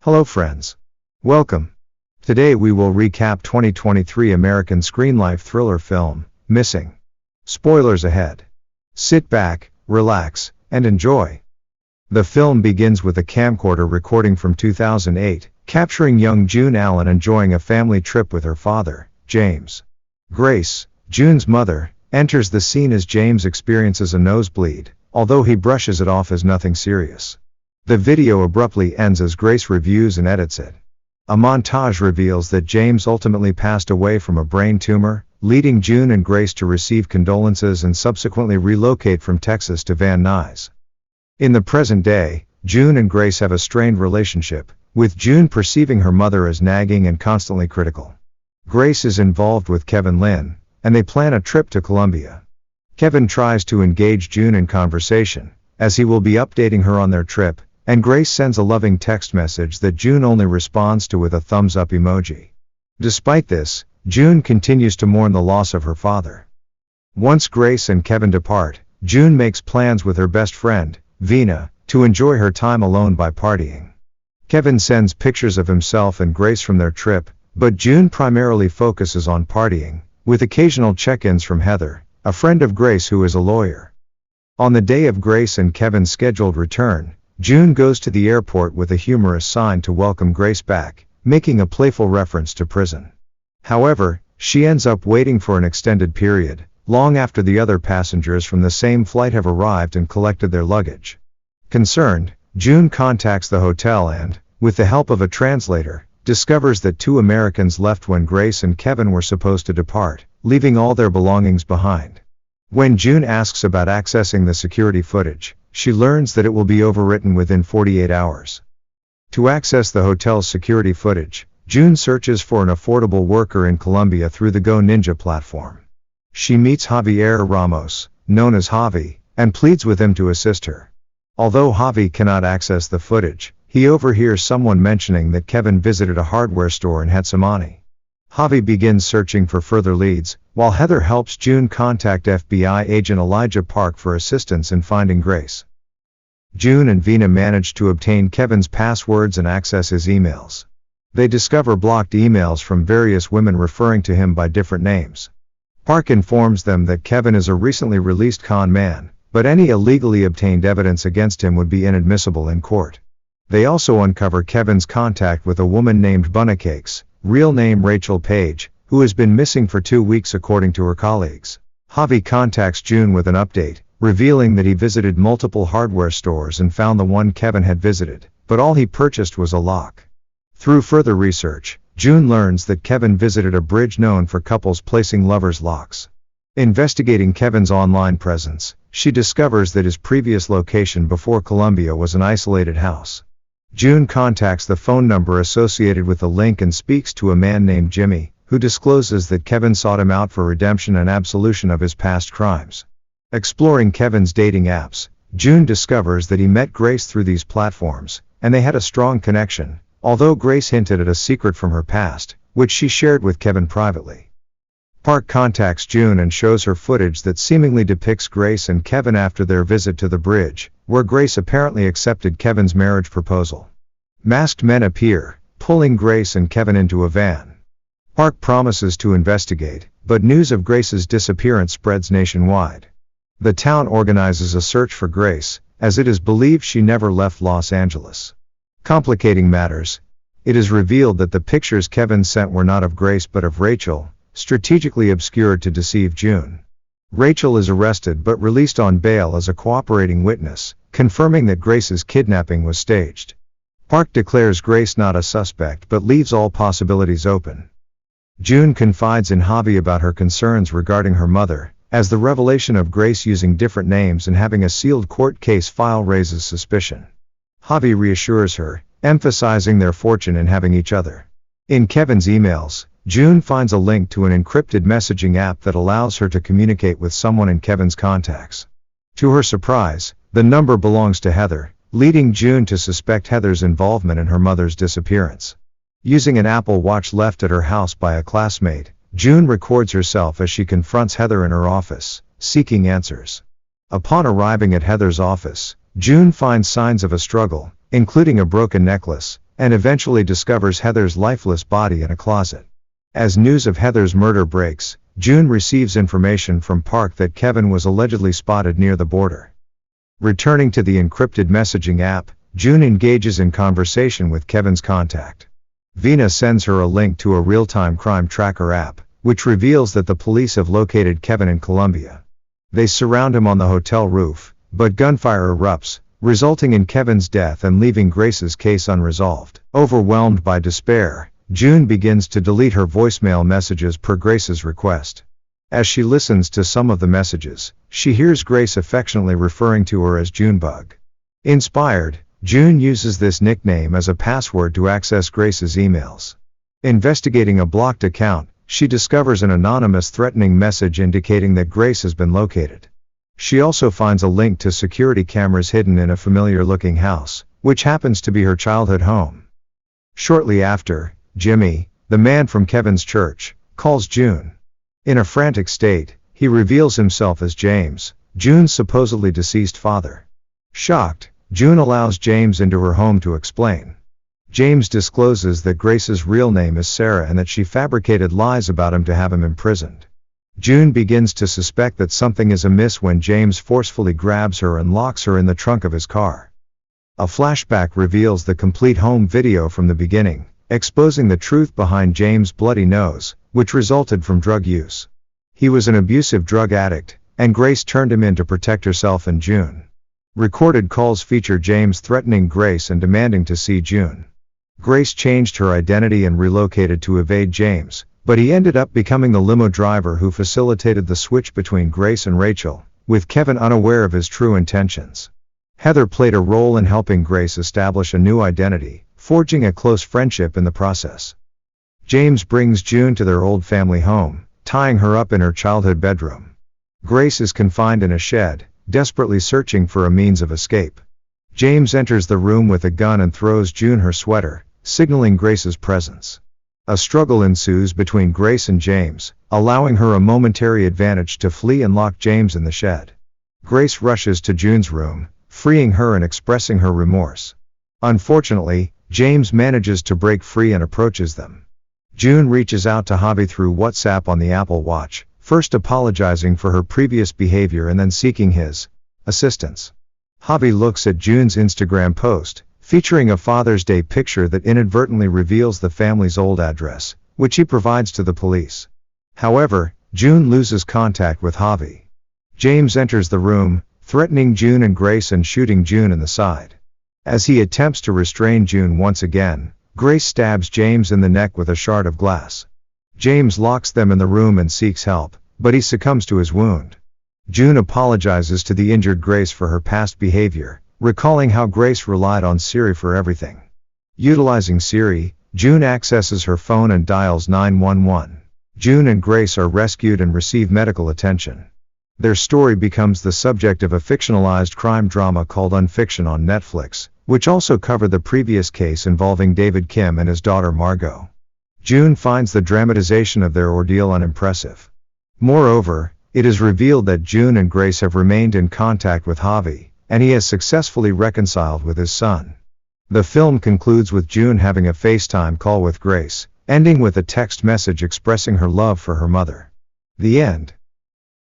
Hello friends. Welcome. Today we will recap 2023 American screen life thriller film, Missing. Spoilers ahead. Sit back, relax, and enjoy. The film begins with a camcorder recording from 2008, capturing young June Allen enjoying a family trip with her father, James. Grace, June's mother, enters the scene as James experiences a nosebleed, although he brushes it off as nothing serious. The video abruptly ends as Grace reviews and edits it. A montage reveals that James ultimately passed away from a brain tumor, leading June and Grace to receive condolences and subsequently relocate from Texas to Van Nuys. In the present day, June and Grace have a strained relationship, with June perceiving her mother as nagging and constantly critical. Grace is involved with Kevin Lynn, and they plan a trip to Colombia. Kevin tries to engage June in conversation, as he will be updating her on their trip, and Grace sends a loving text message that June only responds to with a thumbs up emoji. Despite this, June continues to mourn the loss of her father. Once Grace and Kevin depart, June makes plans with her best friend, Vina, to enjoy her time alone by partying. Kevin sends pictures of himself and Grace from their trip, but June primarily focuses on partying, with occasional check-ins from Heather, a friend of Grace who is a lawyer. On the day of Grace and Kevin's scheduled return, June goes to the airport with a humorous sign to welcome Grace back, making a playful reference to prison. However, she ends up waiting for an extended period, long after the other passengers from the same flight have arrived and collected their luggage. Concerned, June contacts the hotel and, with the help of a translator, discovers that two Americans left when Grace and Kevin were supposed to depart, leaving all their belongings behind. When June asks about accessing the security footage, she learns that it will be overwritten within 48 hours. To access the hotel's security footage, June searches for an affordable worker in Colombia through the Go Ninja platform. She meets Javier Ramos, known as Javi, and pleads with him to assist her. Although Javi cannot access the footage, he overhears someone mentioning that Kevin visited a hardware store in Getsemani. Javi begins searching for further leads, while Heather helps June contact FBI agent Elijah Park for assistance in finding Grace. June and Vina manage to obtain Kevin's passwords and access his emails. They discover blocked emails from various women referring to him by different names. Park informs them that Kevin is a recently released con man, but any illegally obtained evidence against him would be inadmissible in court. They also uncover Kevin's contact with a woman named Bunnacakes, real name Rachel Page, who has been missing for 2 weeks according to her colleagues. Javi contacts June with an update, revealing that he visited multiple hardware stores and found the one Kevin had visited, but all he purchased was a lock. Through further research, June learns that Kevin visited a bridge known for couples placing lovers' locks. Investigating Kevin's online presence, she discovers that his previous location before Colombia was an isolated house. June contacts the phone number associated with the link and speaks to a man named Jimmy, who discloses that Kevin sought him out for redemption and absolution of his past crimes. Exploring Kevin's dating apps, June discovers that he met Grace through these platforms, and they had a strong connection, although Grace hinted at a secret from her past, which she shared with Kevin privately. Park contacts June and shows her footage that seemingly depicts Grace and Kevin after their visit to the bridge, where Grace apparently accepted Kevin's marriage proposal. Masked men appear, pulling Grace and Kevin into a van. Park promises to investigate, but news of Grace's disappearance spreads nationwide. The town organizes a search for Grace, as it is believed she never left Los Angeles. Complicating matters, it is revealed that the pictures Kevin sent were not of Grace but of Rachel, strategically obscured to deceive June. Rachel is arrested but released on bail as a cooperating witness, confirming that Grace's kidnapping was staged. Park declares Grace not a suspect but leaves all possibilities open. June confides in Javi about her concerns regarding her mother, as the revelation of Grace using different names and having a sealed court case file raises suspicion. Javi reassures her, emphasizing their fortune in having each other. In Kevin's emails, June finds a link to an encrypted messaging app that allows her to communicate with someone in Kevin's contacts. To her surprise, the number belongs to Heather, leading June to suspect Heather's involvement in her mother's disappearance. Using an Apple Watch left at her house by a classmate, June records herself as she confronts Heather in her office, seeking answers. Upon arriving at Heather's office, June finds signs of a struggle, including a broken necklace, and eventually discovers Heather's lifeless body in a closet. As news of Heather's murder breaks, June receives information from Park that Kevin was allegedly spotted near the border. Returning to the encrypted messaging app, June engages in conversation with Kevin's contact. Vina sends her a link to a real-time crime tracker app, which reveals that the police have located Kevin in Colombia. They surround him on the hotel roof, but gunfire erupts, resulting in Kevin's death and leaving Grace's case unresolved. Overwhelmed by despair, June begins to delete her voicemail messages per Grace's request. As she listens to some of the messages, she hears Grace affectionately referring to her as Junebug. Inspired, June uses this nickname as a password to access Grace's emails. Investigating a blocked account, she discovers an anonymous threatening message indicating that Grace has been located. She also finds a link to security cameras hidden in a familiar-looking house, which happens to be her childhood home. Shortly after, Jimmy, the man from Kevin's church, calls June. In a frantic state, he reveals himself as James, June's supposedly deceased father. Shocked, June allows James into her home to explain. James discloses that Grace's real name is Sarah and that she fabricated lies about him to have him imprisoned. June begins to suspect that something is amiss when James forcefully grabs her and locks her in the trunk of his car. A flashback reveals the complete home video from the beginning, exposing the truth behind James' bloody nose, which resulted from drug use. He was an abusive drug addict, and Grace turned him in to protect herself and June. Recorded calls feature James threatening Grace and demanding to see June. Grace changed her identity and relocated to evade James, but he ended up becoming the limo driver who facilitated the switch between Grace and Rachel, with Kevin unaware of his true intentions. Heather played a role in helping Grace establish a new identity, forging a close friendship in the process. James brings June to their old family home, tying her up in her childhood bedroom. Grace is confined in a shed, desperately searching for a means of escape. James enters the room with a gun and throws June her sweater, signaling Grace's presence. A struggle ensues between Grace and James, allowing her a momentary advantage to flee and lock James in the shed. Grace rushes to June's room, freeing her and expressing her remorse. Unfortunately, James manages to break free and approaches them. June reaches out to Javi through WhatsApp on the Apple Watch, first apologizing for her previous behavior and then seeking his assistance. Javi looks at June's Instagram post, featuring a Father's Day picture that inadvertently reveals the family's old address, which he provides to the police. However, June loses contact with Javi. James enters the room, threatening June and Grace and shooting June in the side. As he attempts to restrain June once again, Grace stabs James in the neck with a shard of glass. James locks them in the room and seeks help, but he succumbs to his wound. June apologizes to the injured Grace for her past behavior, recalling how Grace relied on Siri for everything. Utilizing Siri, June accesses her phone and dials 911. June and Grace are rescued and receive medical attention. Their story becomes the subject of a fictionalized crime drama called Unfiction on Netflix, which also covered the previous case involving David Kim and his daughter Margot. June finds the dramatization of their ordeal unimpressive. Moreover, it is revealed that June and Grace have remained in contact with Javi, and he has successfully reconciled with his son. The film concludes with June having a FaceTime call with Grace, ending with a text message expressing her love for her mother. The end.